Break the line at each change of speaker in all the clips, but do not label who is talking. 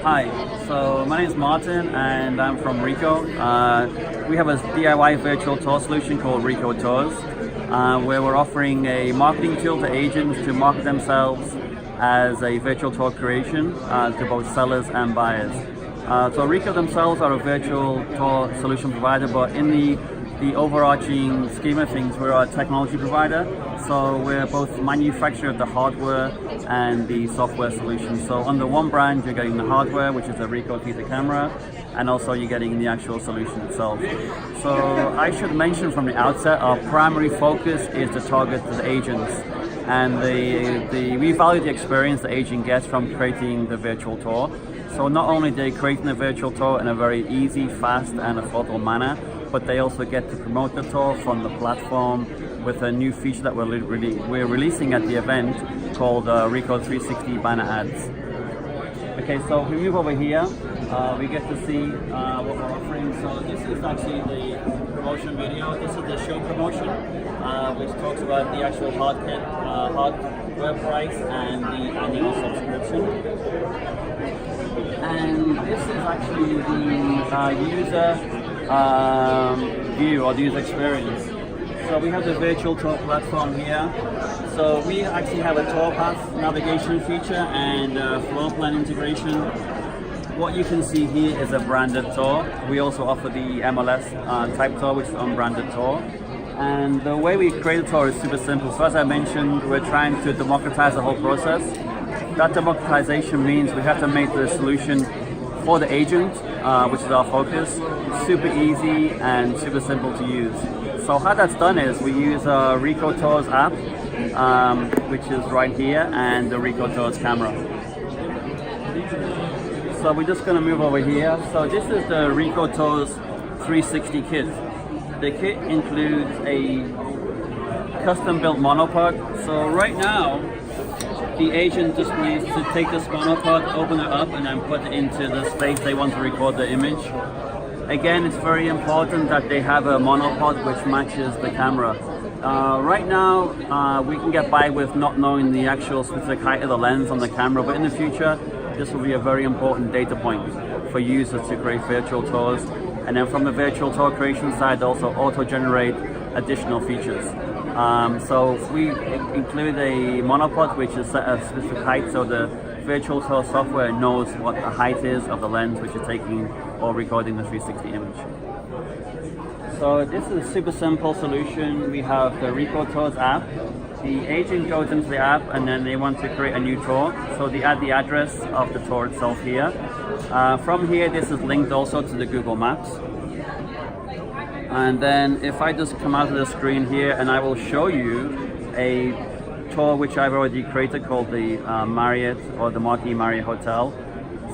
Hi, so my name is Martin and I'm from Ricoh. We have a DIY virtual tour solution called Ricoh Tours, where we're offering a marketing tool to agents to market themselves as a virtual tour creation to both sellers and buyers. So Ricoh themselves are a virtual tour solution provider, but in the overarching scheme of things, we're a technology provider. So we're both manufacturer of the hardware and the software solution. So under one brand, you're getting the hardware, which is a Ricoh Theater camera, and also you're getting the actual solution itself. So I should mention from the outset, our primary focus is to target the agents. And we value the experience the agent gets from creating the virtual tour. So not only are they creating the virtual tour in a very easy, fast, and affordable manner, but they also get to promote the tour from the platform with a new feature that we're releasing at the event called Ricoh 360 Banner Ads. Okay, so if we move over here, we get to see what we're offering. So this is actually the promotion video. This is the show promotion, which talks about the actual hardware price and the annual subscription. And this is actually the user view or the user experience. So we have the virtual tour platform here. So we actually have a tour path navigation feature and floor plan integration. What you can see here is a branded tour. We also offer the MLS type tour, which is unbranded tour. And the way we create a tour is super simple. So as I mentioned, we're trying to democratize the whole process. That democratization means we have to make the solution for the agent, which is our focus, super easy and super simple to use. So how that's done is we use a Ricoh Tours app, which is right here, and the Ricoh Tours camera. So we're just going to move over here. So this is the Ricoh Tours 360 kit. The kit includes a custom-built monopod. So right now, the agent just needs to take this monopod, open it up, and then put it into the space they want to record the image. Again, it's very important that they have a monopod which matches the camera. Right now, we can get by with not knowing the actual specific height of the lens on the camera, but in the future, this will be a very important data point for users to create virtual tours. And then from the virtual tour creation side, also auto-generate additional features. So we include a monopod which is set at a specific height, so the virtual tour software knows what the height is of the lens which is taking or recording the 360 image. So this is a super simple solution. We have the Ricoh Tours app. The agent goes into the app and then they want to create a new tour. So they add the address of the tour itself here. From here, this is linked also to the Google Maps. And then if I just come out of the screen here, and I will show you a tour which I've already created called the Marriott or the Marquis Marriott Hotel.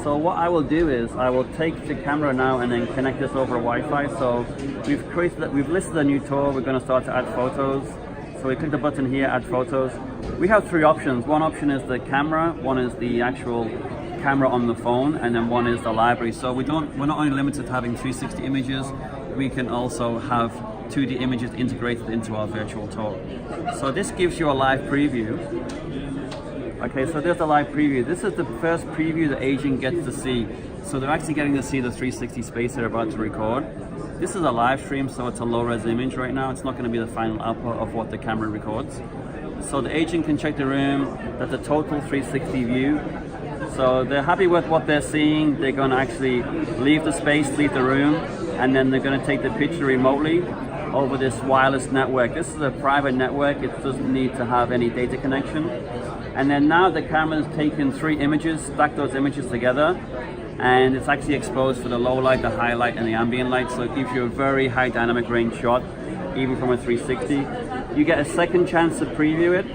So what I will do is I will take the camera now and then connect this over Wi-Fi. So we've listed a new tour. We're going to start to add photos. So we click the button here, add photos. We have three options. One option is the camera, one is the actual camera on the phone, and then one is the library. So we're not only limited to having 360 images, we can also have 2D images integrated into our virtual tour. So this gives you a live preview. Okay, so there's the live preview. This is the first preview the agent gets to see. So they're actually getting to see the 360 space they're about to record. This is a live stream, so it's a low-res image right now. It's not going to be the final output of what the camera records. So the agent can check the room. That's a total 360 view. So they're happy with what they're seeing. They're going to actually leave the space, leave the room, and then they're going to take the picture remotely over this wireless network. This is a private network. It doesn't need to have any data connection. And then now the camera's taken 3 images, stacked those images together, and it's actually exposed for the low light, the high light, and the ambient light. So it gives you a very high dynamic range shot, even from a 360. You get a second chance to preview it,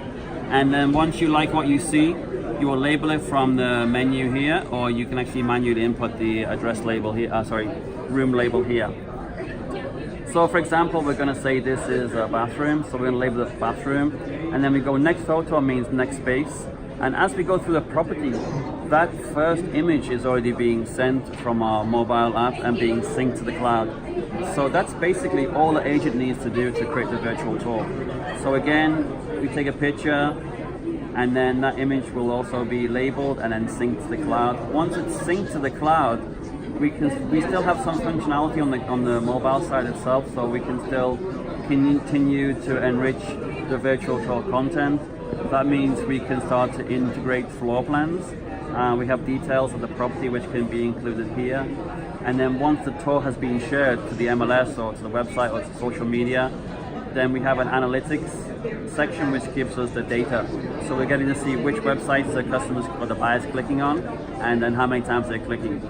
and then once you like what you see, you will label it from the menu here, or you can actually manually input the address label here, room label here. So for example, we're going to say this is a bathroom, so we're going to label it bathroom, and then we go next photo means next space. And as we go through the property, that first image is already being sent from our mobile app and being synced to the cloud. So that's basically all the agent needs to do to create the virtual tour. So again, we take a picture, and then that image will also be labeled and then synced to the cloud. Once it's synced to the cloud, we still have some functionality on the mobile side itself, so we can still continue to enrich the virtual tour content. That means we can start to integrate floor plans. We have details of the property which can be included here. And then once the tour has been shared to the MLS or to the website or to social media, then we have an analytics section which gives us the data. So we're getting to see which websites the customers or the buyers clicking on, and then how many times they're clicking.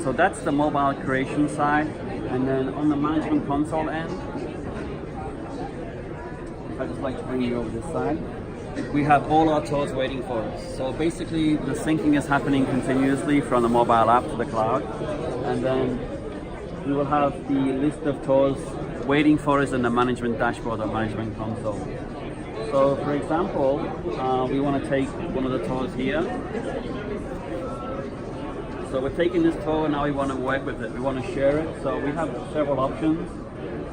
So that's the mobile creation side. And then on the management console end, I'd just like to bring you over this side. We have all our tours waiting for us. So basically the syncing is happening continuously from the mobile app to the cloud. And then we will have the list of tours waiting for us in the management dashboard or management console. So for example, we want to take one of the tours here. So we're taking this tour, now we want to work with it. We want to share it. So we have several options.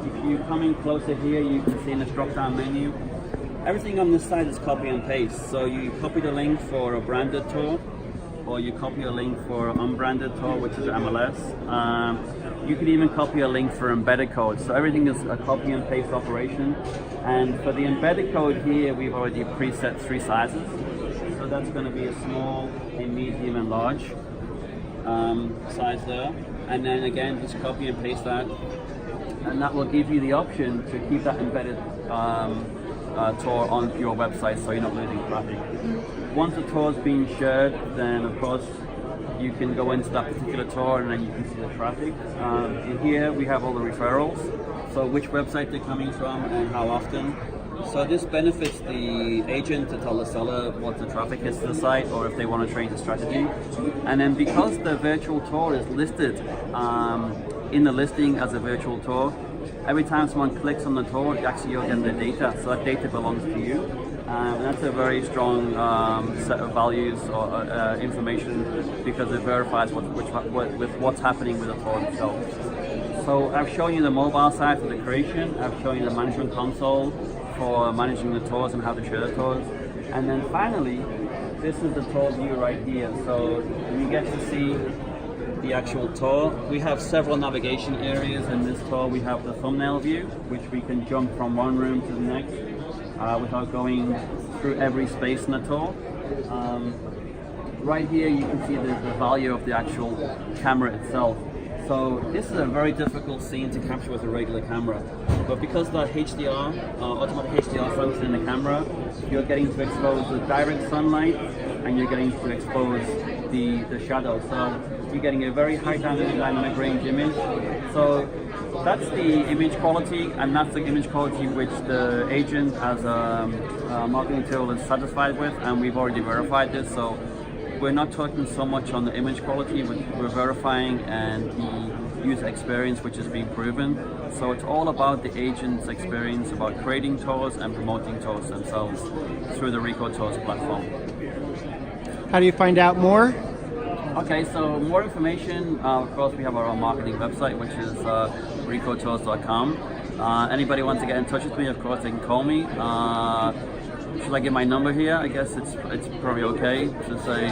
If you come in closer here, you can see in this drop-down menu, everything on this side is copy and paste. So you copy the link for a branded tour, or you copy a link for an unbranded tour, which is MLS. You can even copy a link for embedded code. So everything is a copy and paste operation. And for the embedded code here, we've already preset 3 sizes. So that's going to be a small, a medium, and large size there. And then again, just copy and paste that. And that will give you the option to keep that embedded tour on your website, so you're not losing traffic. Once the tour's been shared, then of course you can go into that particular tour and then you can see the traffic. In here we have all the referrals, so which website they're coming from and how often. So this benefits the agent to tell the seller what the traffic is to the site, or if they want to change the strategy. And then because the virtual tour is listed in the listing as a virtual tour, every time someone clicks on the tour, actually you're getting the data, so that data belongs to you. And that's a very strong set of values or information, because it verifies with what's happening with the tour itself. So I've shown you the mobile side for the creation, I've shown you the management console for managing the tours and how to share the tours. And then finally, this is the tour view right here. So you get to see the actual tour. We have several navigation areas in this tour. We have the thumbnail view, which we can jump from one room to the next without going through every space in the tour. Right here you can see the value of the actual camera itself. So this is a very difficult scene to capture with a regular camera, but because of that HDR, automatic HDR function in the camera, you're getting to expose the direct sunlight and you're getting to expose the shadow. So you're getting a very high dynamic range image. So that's the image quality, and that's the image quality which the agent as a marketing tool is satisfied with, and we've already verified this. So we're not talking so much on the image quality, we're verifying and the user experience which is being proven. So it's all about the agent's experience, about creating tours and promoting tours themselves through the Ricoh Tours platform.
How do you find out more?
Okay, so more information, of course we have our own marketing website, which is ricohtours.com. Anybody wants to get in touch with me, of course they can call me. Should I give my number here? I guess it's probably okay to say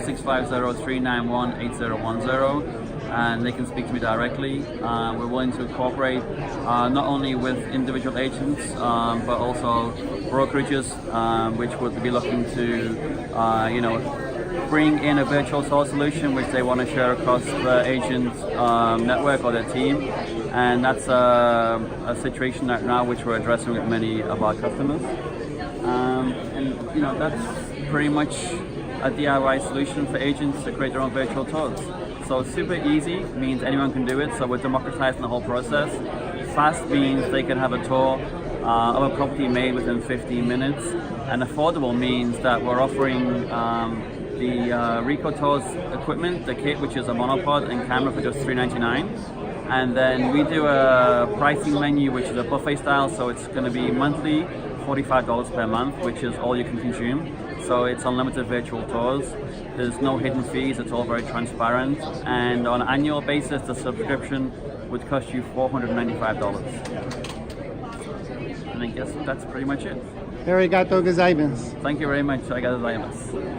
650-391-8010, and they can speak to me directly. We're willing to cooperate not only with individual agents but also brokerages which would be looking to bring in a virtual tour solution which they want to share across the agent's network or their team, and that's a situation that now which we're addressing with many of our customers. And you know, that's pretty much a DIY solution for agents to create their own virtual tours. So super easy means anyone can do it, so we're democratizing the whole process. Fast means they can have a tour of a property made within 15 minutes, and affordable means that we're offering the Ricoh Tours equipment, the kit, which is a monopod and camera, for just $399. And then we do a pricing menu which is a buffet style, so it's going to be monthly, $45 per month, which is all you can consume. So it's unlimited virtual tours. There's no hidden fees, it's all very transparent. And on an annual basis, the subscription would cost you $495. And I guess that's pretty much it.
Arigato gozaimasu.
Thank you very much. Arigatou gozaimasu.